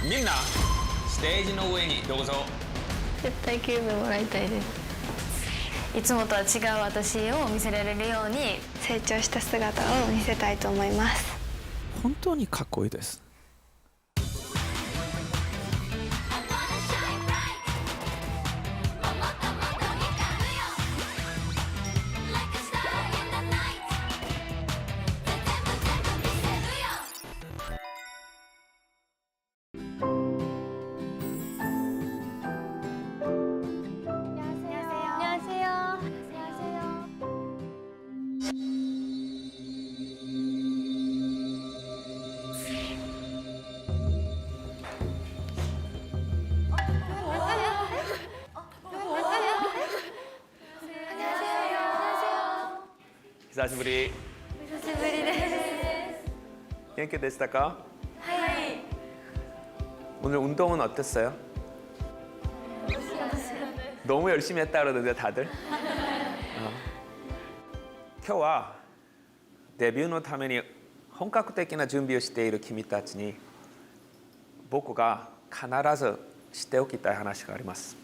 みんなステージの上にどうぞ。絶対キューブもらいたいです。いつもとは違う私を見せられるように成長した姿を見せたいと思います。本当にかっこいいです。久しぶり。久しぶりです。元気でしたか？はい。 오늘 운동은 어땠어요? 너무 열심히 했다 그러던데 다들. 今日はデビューのために本格的な準備をしている君たちに僕が必ずしておきたい話があります。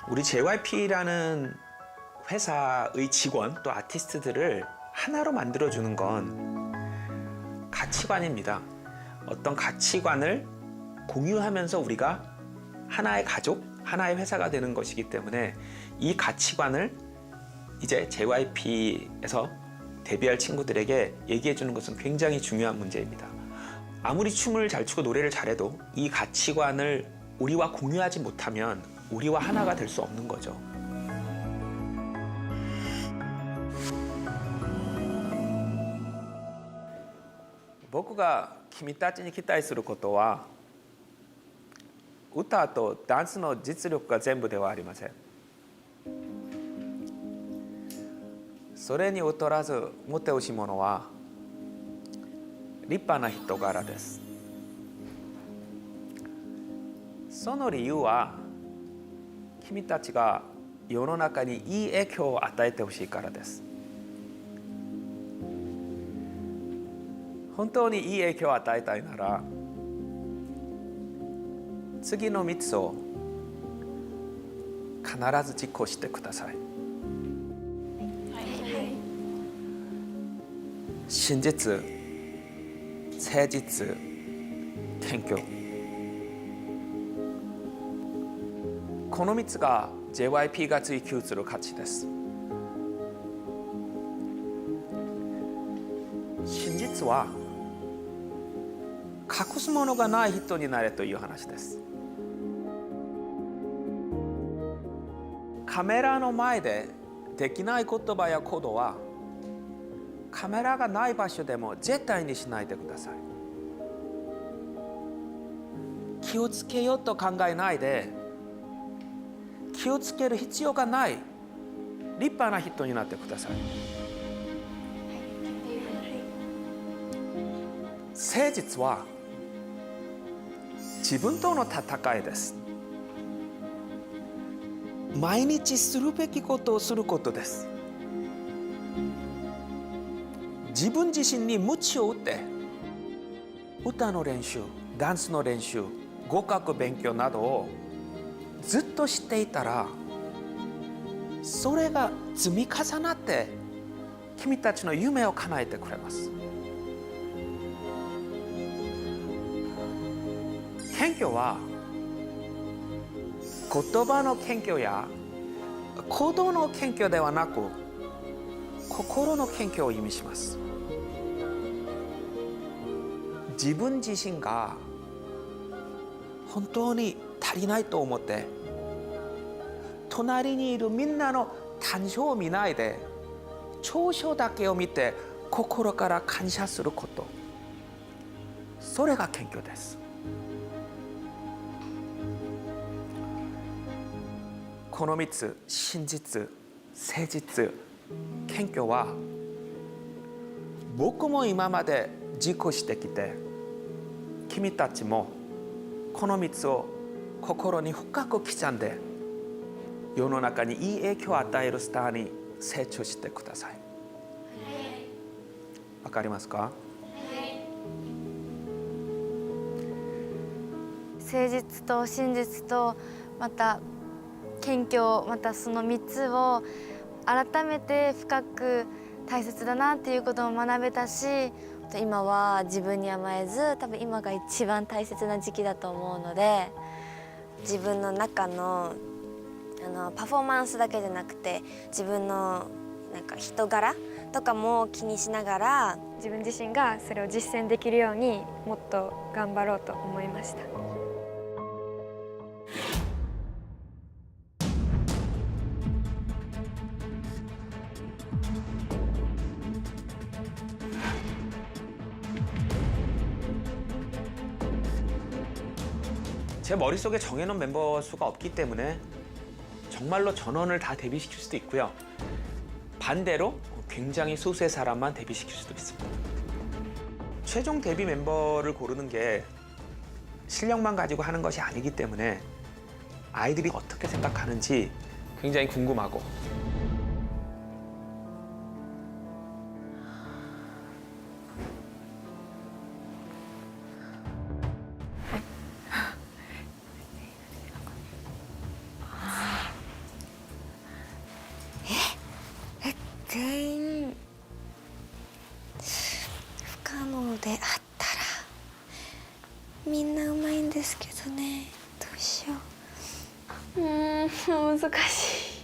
우리 JYP라는 회사의 직원 또 아티스트들을 하나로 만들어주는 건 가치관입니다. 어떤 가치관을 공유하면서 우리가 하나의 가족, 하나의 회사가 되는 것이기 때문에 이 가치관을 이제 JYP에서 데뷔할 친구들에게 얘기해주는 것은 굉장히 중요한 문제입니다. 아무리 춤을 잘 추고 노래를 잘해도 이 가치관을 우리와 공유하지 못하면 우리와 하나가 될 수 없는 거죠.僕が君たちに期待することは歌とダンスの実力が全部ではありません。それに劣らず持ってほしいものは立派な人柄です。その理由は君たちが世の中にいい影響を与えてほしいからです。本当にいい影響を与えたいなら次の3つを必ず実行してください。真実、誠実、謙虚。この3つが JYP が追求する価値です。真実は隠すものがない人になれという話です。カメラの前でできない言葉や行動はカメラがない場所でも絶対にしないでください。気をつけようと考えないで気をつける必要がない立派な人になってください。誠実は自分との戦いです。毎日するべきことをすることです。自分自身に鞭を打って歌の練習、ダンスの練習、語学勉強などをずっとしていたらそれが積み重なって君たちの夢を叶えてくれます。謙虚は言葉の謙虚や行動の謙虚ではなく心の謙虚を意味します。自分自身が本当に足りないと思って隣にいるみんなの短所を見ないで長所だけを見て心から感謝すること、それが謙虚です。この3つ、真実、誠実、謙虚は僕も今まで実行してきて君たちもこの3つを心に深く刻んで世の中にいい影響を与えるスターに成長してください。わかりますか？誠実と真実とまた謙虚、またその3つを改めて深く大切だなっていうことも学べたし、今は自分に甘えず、多分今が一番大切な時期だと思うので、自分の中のパフォーマンスだけじゃなくて自分のなんか人柄とかも気にしながら、自分自身がそれを実践できるようにもっと頑張ろうと思いました。제 머릿속에 정해놓은 멤버 수가 없기 때문에 정말로 전원을 다 데뷔시킬 수도 있고요. 반대로 굉장히 소수의 사람만 데뷔시킬 수도 있습니다. 최종 데뷔 멤버를 고르는 게 실력만 가지고 하는 것이 아니기 때문에 아이들이 어떻게 생각하는지 굉장히 궁금하고,全員不可能であったらみんなうまいんですけどね。どうしよう。難しい。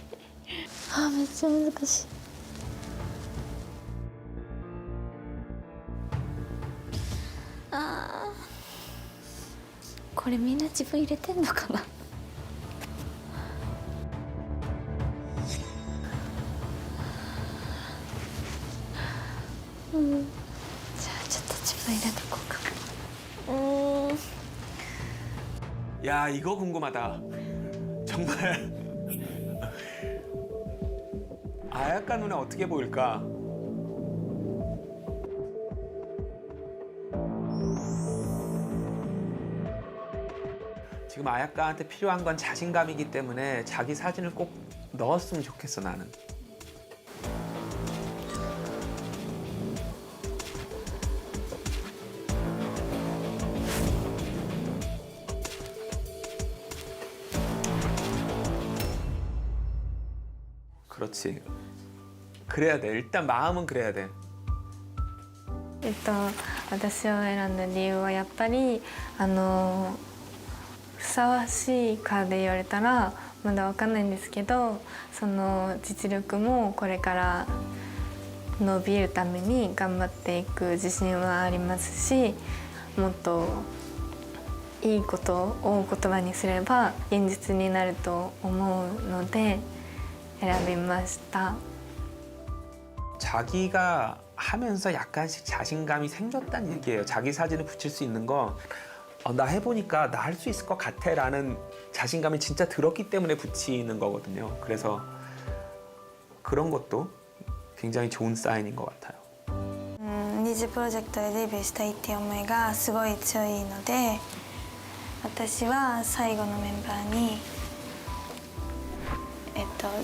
めっちゃ難しい。これみんな自分入れてんのかな。じゃあちょっと自分入れとこうか。야, 이거 궁금하다. 정말 아야카 누나 어떻게 보일까? 지금 아야카한테 필요한 건 자신감이기 때문에 자기 사진을 꼭 넣었으면 좋겠어, 나는. 그렇지. 그래야 돼. 일단 마음은 그래야 돼. 私を選んだ理由はやっぱりふさわしいかで言われたらまだわかんないんですけど、その実力もこれから伸びるために頑張っていく自信はありますし、もっといいことを言葉にすれば現実になると思うので選びました。 자기가 하면서 약간씩 자신감이 생겼다는 얘기예요. 자기 사진을 붙일 수 있는 거, 나 해보니까 나 할 수 있을 것 같아 라는 자신감이 진짜 들었기 때문에 붙이는 거거든요. 그래서 그런 것도 굉장히 좋은 사인인 것 같아요. 二次プロジェクトでデビューしたいっていう思いがすごい強いので、私は最後のメンバーに、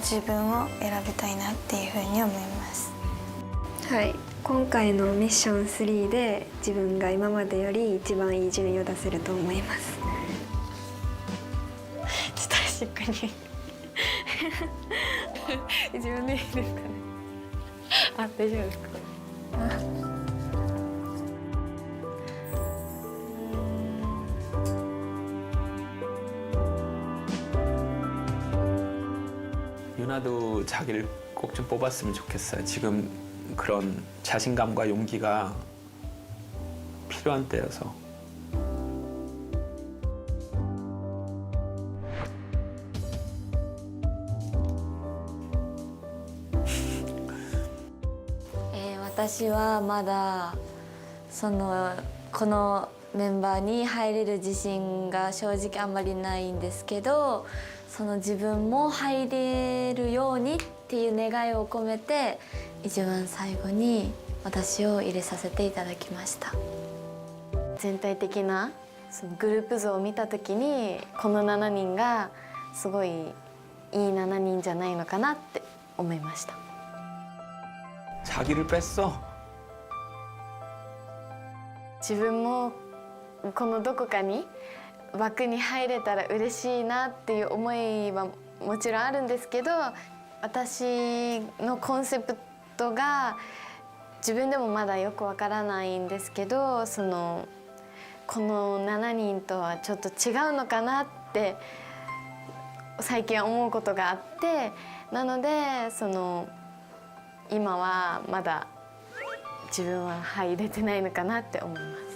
自分を選びたいなっていうふうに思います。はい、今回のミッション3で自分が今までより一番いい順位を出せると思います。ちょっとしっかり自分でいいですかね。あ、大丈夫ですか。유나도 자기를 꼭 좀 뽑았으면 좋겠어요. 지금 그런 자신감과 용기가 필요한 때여서. 네, 私はまだこのメンバーに入れる自信が正直あんまりないんですけど、自分も入れるようにっていう願いを込めて一番最後に私を入れさせていただきました。全体的なグループ像を見た時にこの7人がすごいいい7人じゃないのかなって思いました。 자기를 뺐어. 自分もこのどこかに枠に入れたら嬉しいなっていう思いはもちろんあるんですけど、私のコンセプトが自分でもまだよくわからないんですけど、この7人とはちょっと違うのかなって最近思うことがあって、なので今はまだ自分は入れてないのかなって思います。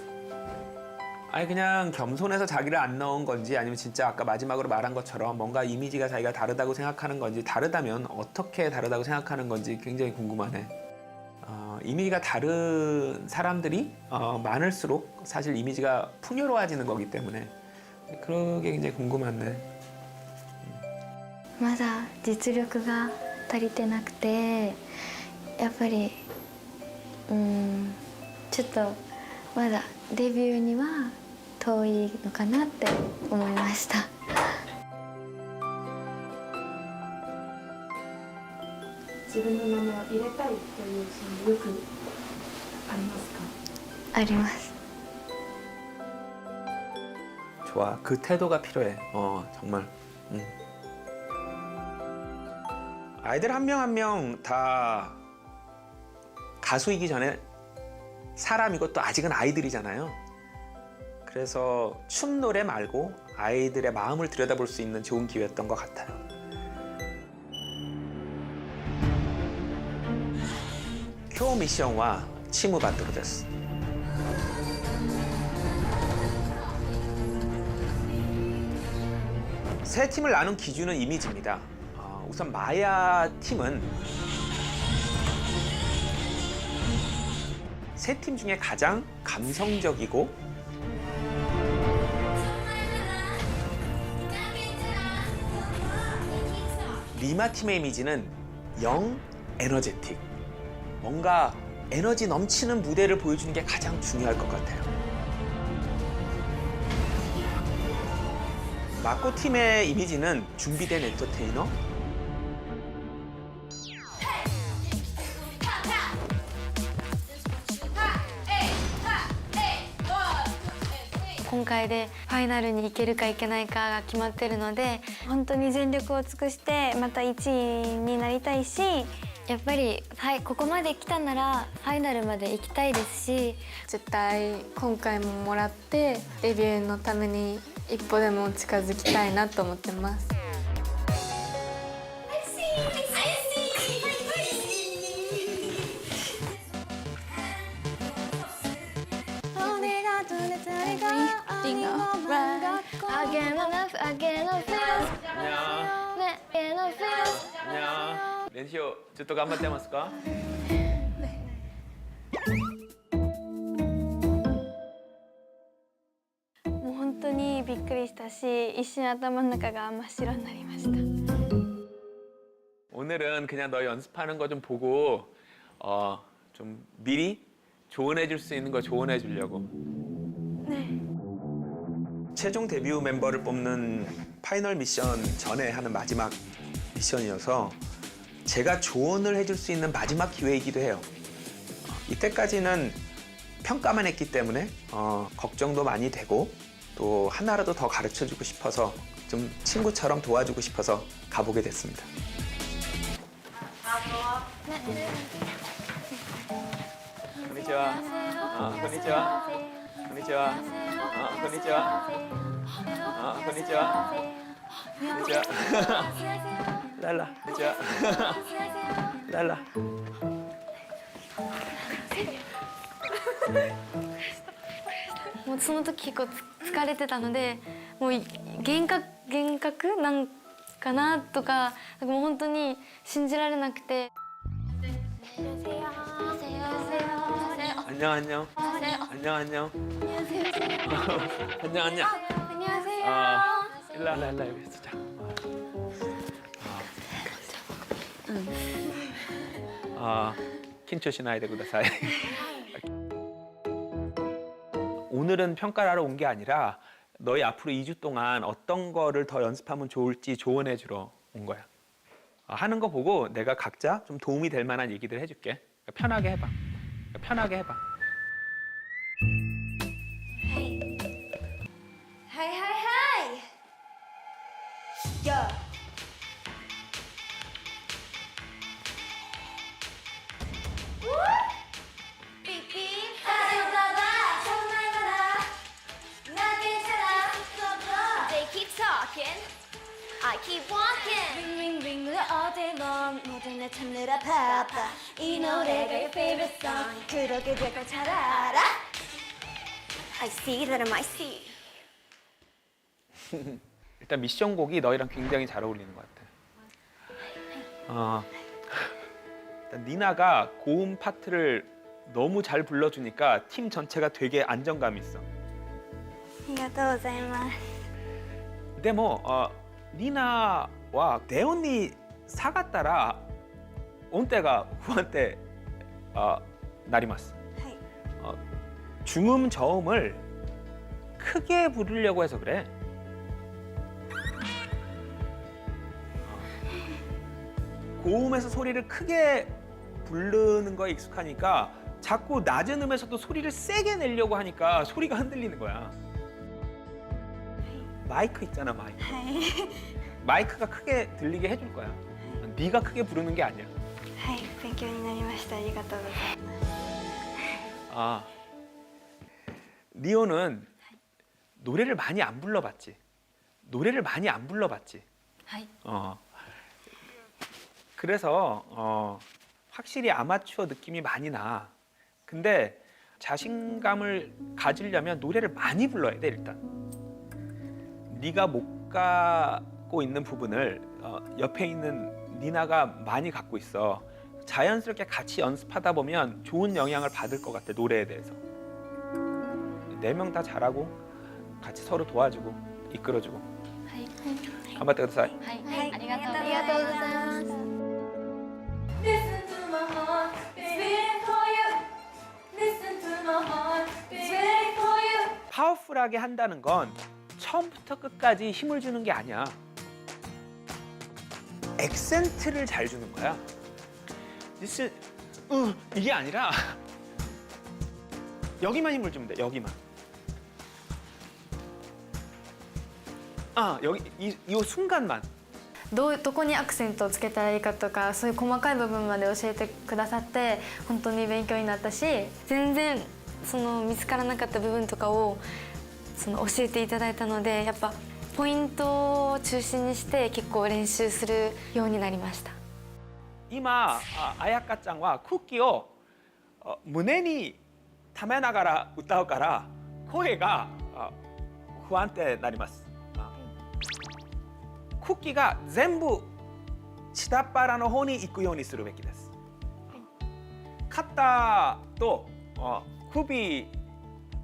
아니 그냥 겸손해서 자기를 안 넣은 건지 아니면 진짜 아까 마지막으로 말한 것처럼 뭔가 이미지가 자기가 다르다고 생각하는 건지, 다르다면 어떻게 다르다고 생각하는 건지 굉장히 궁금하네. 이미지가 다른 사람들이 많을수록 사실 이미지가 풍요로워지는 거기 때문에 그게 굉장히 궁금하네. まだ実力が足りてなくて、やっぱりちょっとまだデビューには遠いのかなって思いました。自分の名前を入れたいというその欲ありますか？あります。 좋아, 그 태도가 필요해. 정말. 아이들 한 명 한 명 다 가수이기 전에 사람이고 또 아직은 아이들이잖아요. 그래서 춤 노래 말고 아이들의 마음을 들여다볼 수 있는 좋은 기회였던 것 같아요. 쿄 미션과 치무 바토르 데스. 세 팀을 나눈 기준은 이미지입니다. 우선 마야 팀은 세 팀 중에 가장 감성적이고 리마 팀의 이미지는 영 에너제틱. 뭔가 에너지 넘치는 무대를 보여주는 게 가장 중요할 것 같아요. 마코 팀의 이미지는 준비된 엔터테이너. 今回でファイナルに行けるか行けないかが決まってるので、本当に全力を尽くしてまた1位になりたいし、やっぱり、はい、ここまで来たならファイナルまで行きたいですし、絶対今回ももらってデビューのために一歩でも近づきたいなと思ってます。練習ずっと頑張ってますか？もう本当にびっくりしたし、一瞬頭の中が真っ白になりました。 오늘은 그냥 너 연습하는 거 좀 보고 좀 미리 조언해 줄 수 있는 거 조언해 주려고. 네. 최종 데뷔 멤버를 뽑는 파이널 미션 전에 하는 마지막 미션이어서 제가 조언을 해줄 수 있는 마지막 기회이기도 해요. 이때까지는 평가만 했기 때문에 걱정도 많이 되고 또 하나라도 더 가르쳐주고 싶어서 좀 친구처럼 도와주고 싶어서 가보게 됐습니다. konnichiwa. konnichiwa. konnichiwa. konnichiwa. konnichiwa. konnichiwa. 랄라. konnichiwa. 랄라. もうその時結構疲れてたので、もう幻覚なんかなとか、もう本当に信じられなくて。 안녕 안녕. 안녕 안녕. 안녕 안녕. 안녕하세요. 일라 여기 있자. 긴초 시나이데 구다사이. 오늘은 평가를 하러 온 게 아니라 너희 앞으로 2주 동안 어떤 거를 더 연습하면 좋을지 조언해 주러 온 거야. 하는 거 보고 내가 각자 좀 도움이 될 만한 얘기들 해줄게. 편하게 해봐. 편하게 해봐. はいはいはいよピッピーあよだだそんなまだなげたら They keep talking I keep walking Ring ring ring 어딜 모두 내 찾느라 바빠 이 노래가 your favorite song 그렇게 될 걸 잘 알아 I see that I might see 일단 미션 곡이 너희랑 굉장히 잘 어울리는 것 같아. 일단 니나가 고음 파트를 너무 잘 불러주니까 팀 전체가 되게 안정감이 있어. ありがとうございます。 근데 뭐 니나와 대원이 사갔다라 온때가 후한테 나리마스. 중음 저음을 크게 부르려고 해서 그래. 고음에서 소리를 크게 부르는 거에 익숙하니까 자꾸 낮은 음에서도 소리를 세게 내려고 하니까 소리가 흔들리는 거야. 마이크 있잖아, 마이크. 마이크가 크게 들리게 해줄 거야. 네가 크게 부르는 게 아니야. はい、勉強になりました。ありがとうございます。 리오는 노래를 많이 안 불러봤지. 노래를 많이 안 불러봤지. はい 그래서 확실히 아마추어 느낌이 많이 나. 근데 자신감을 가지려면 노래를 많이 불러야 돼 일단. 네가 못 갖고 있는 부분을 옆에 있는 니나가 많이 갖고 있어. 자연스럽게 같이 연습하다 보면 좋은 영향을 받을 것 같아 노래에 대해서. 4명 다 잘하고 같이 서로 도와주고 이끌어주고. はい 頑張ってください。はい、ありがとうございます。Listen to my heart, it's beating for you. Listen to my heart, it's beating for you. 파워풀하게 한다는 건 처음부터 끝까지 힘을 주는 게 아니야. 액센트를 잘 주는 거야. Listen, 이게 아니라 여기만 힘을 주면 돼. 여기만. 여기 이 순간만. どこにアクセントをつけたらいいかとかそういう細かい部分まで教えてくださって本当に勉強になったし全然その見つからなかった部分とかをその教えていただいたのでやっぱポイントを中心にして結構練習するようになりました。 이마 아야카짱과 쿠키を 胸にためながら歌うから声が不安定になります。 쿠키가 전부下っ腹の方に行くようにするべきです。肩と首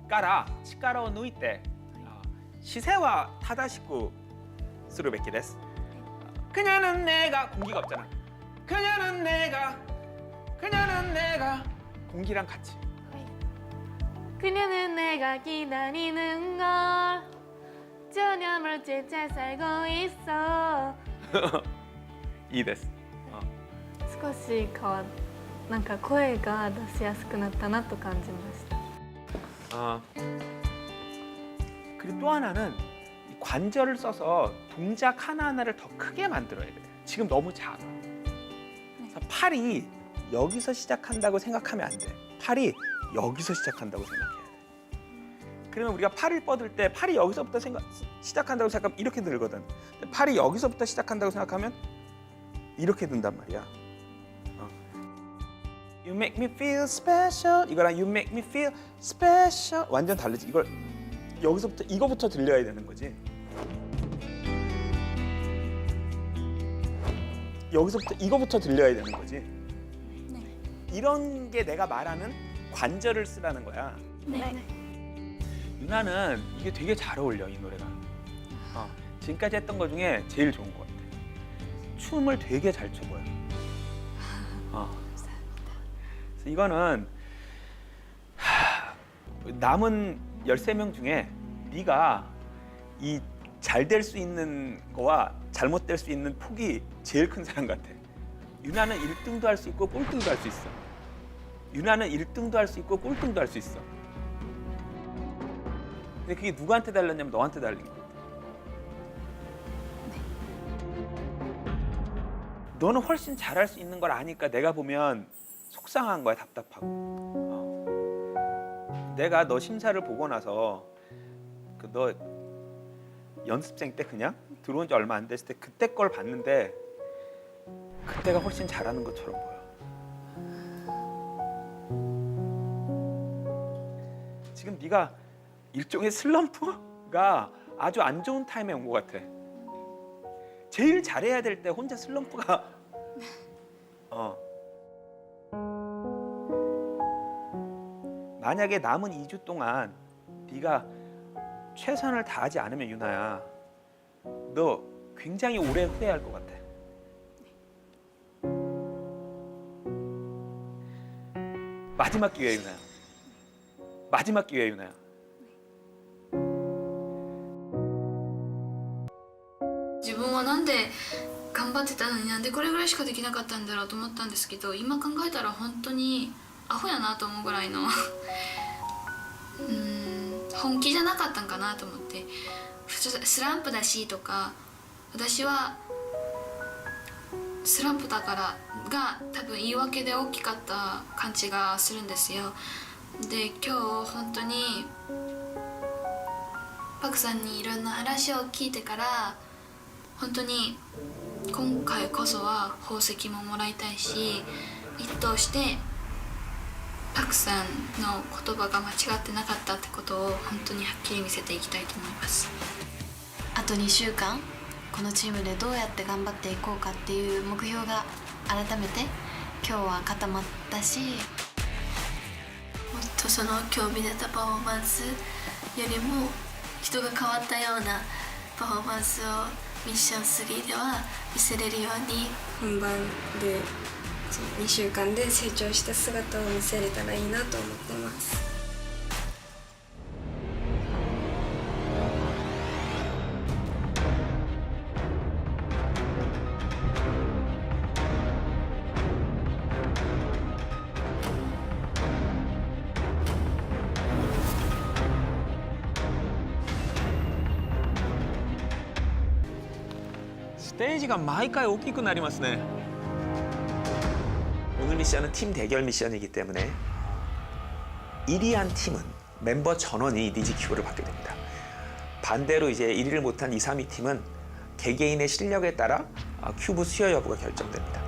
から力を抜いて姿勢は正しくするべきです。 그녀는 내가 공기가 없잖아. 그녀는 내가 공기랑 같이. 그녀는 내가 기다리는 걸 전혀 물질 잘 살고 있어. いいです。少しなんか声が出しやすくなったなと感じました。 그리고 또 하나는 이 관절을 써서 동작 하나하나를 더 크게 만들어야 돼. 지금 너무 작아. 그래서 팔이 여기서 시작한다고 생각하면 안 돼. 팔이 여기서 시작한다고 생각해야 돼. 그러면 우리가 팔을 뻗을 때 팔이 여기서부터 시작한다고 생각하면 이렇게 들거든. 근데 팔이 여기서부터 시작한다고 생각하면 이렇게 든단 말이야. You make me feel special. 이거랑 You make me feel special 완전 다르지. 이걸 여기서부터 이거부터 들려야 되는 거지. 여기서부터 이거부터 들려야 되는 거지. 이런 게 내가 말하는 관절을 쓰라는 거야. 유나는 이게 되게 잘 어울려 이 노래가. 지금까지 했던 것 중에 제일 좋은 것 같아. 춤을 되게 잘 춰 보여. 그래서 이거는 남은 13명 중에 네가 이 잘 될 수 있는 거와 잘못될 수 있는 폭이 제일 큰 사람 같아. 유나는 1등도 할 수 있고 꼴등도 할 수 있어. 유나는 1등도 할 수 있고 꼴등도 할 수 있어. 근데 그게 누구한테 달렸냐면 너한테 달린 거야. 너는 훨씬 잘할 수 있는 걸 아니까 내가 보면 속상한 거야, 답답하고. 내가 너 심사를 보고 나서 너 연습생 때 그냥 들어온 지 얼마 안 됐을 때 그때 걸 봤는데 그때가 훨씬 잘하는 것처럼 보여. 지금 네가 일종의 슬럼프가 아주 안 좋은 타임에 온 것 같아. 제일 잘해야 될 때 혼자 슬럼프가 만약에 남은 2주 동안 네가 최선을 다하지 않으면 유나야, 너 굉장히 오래 후회할 것 같아. 마지막 기회 유나야. 마지막 기회 유나야.自分はなんで頑張ってたのになんでこれぐらいしかできなかったんだろうと思ったんですけど、今考えたら本当にアホやなと思うぐらいの本気じゃなかったんかなと思って、スランプだしとか、私はスランプだからが多分言い訳で大きかった感じがするんですよ。で今日本当にパクさんにいろんな話を聞いてから本当に今回こそは宝石ももらいたいし、一等してパクさんの言葉が間違ってなかったってことを本当にはっきり見せていきたいと思います。あと2週間このチームでどうやって頑張っていこうかっていう目標が改めて今日は固まったし、もっとその今日見れたパフォーマンスよりも人が変わったようなパフォーマンスをミッション3では見せれるように、本番で2週間で成長した姿を見せれたらいいなと思ってます。ステージが毎回大きくなりますね。 오늘 미션은 팀 대결 미션이기 때문에 1위한 팀은 멤버 전원이 니지 큐브를 받게 됩니다. 반대로 이제 1위를 못한 2, 3위 팀은 개개인의 실력에 따라 큐브 수여 여부가 결정됩니다.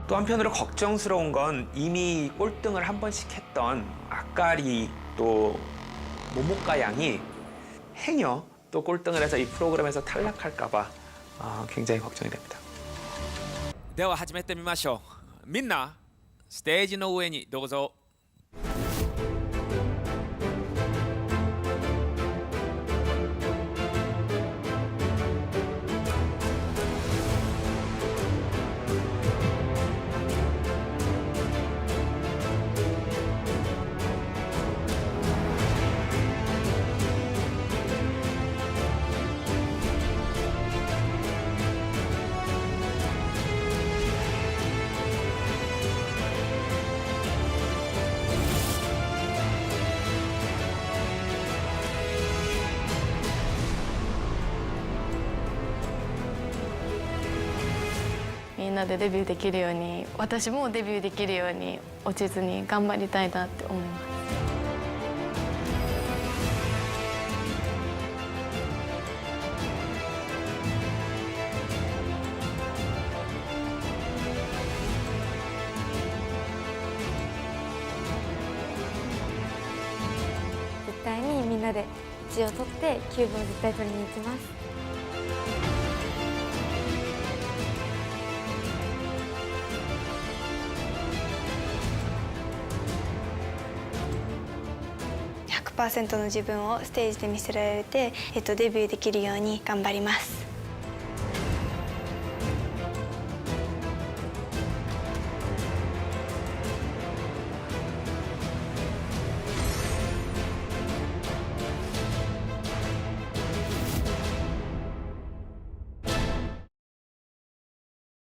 또 한편으로 걱정스러운 건 이미 꼴등을 한 번씩 했던 아까리 또 모모카 양이 행여 또 꼴등을 해서 이 프로그램에서 탈락할까 봐 굉장히 걱정이 됩니다. では始めてみましょう。みんなステージの上にどうぞ。みんなでデビューできるように、私もデビューできるように落ちずに頑張りたいなって思います。絶対にみんなで1を取ってキューブを絶対取りに行きます。100% の自分をステージで見せられて、デビューできるように頑張ります。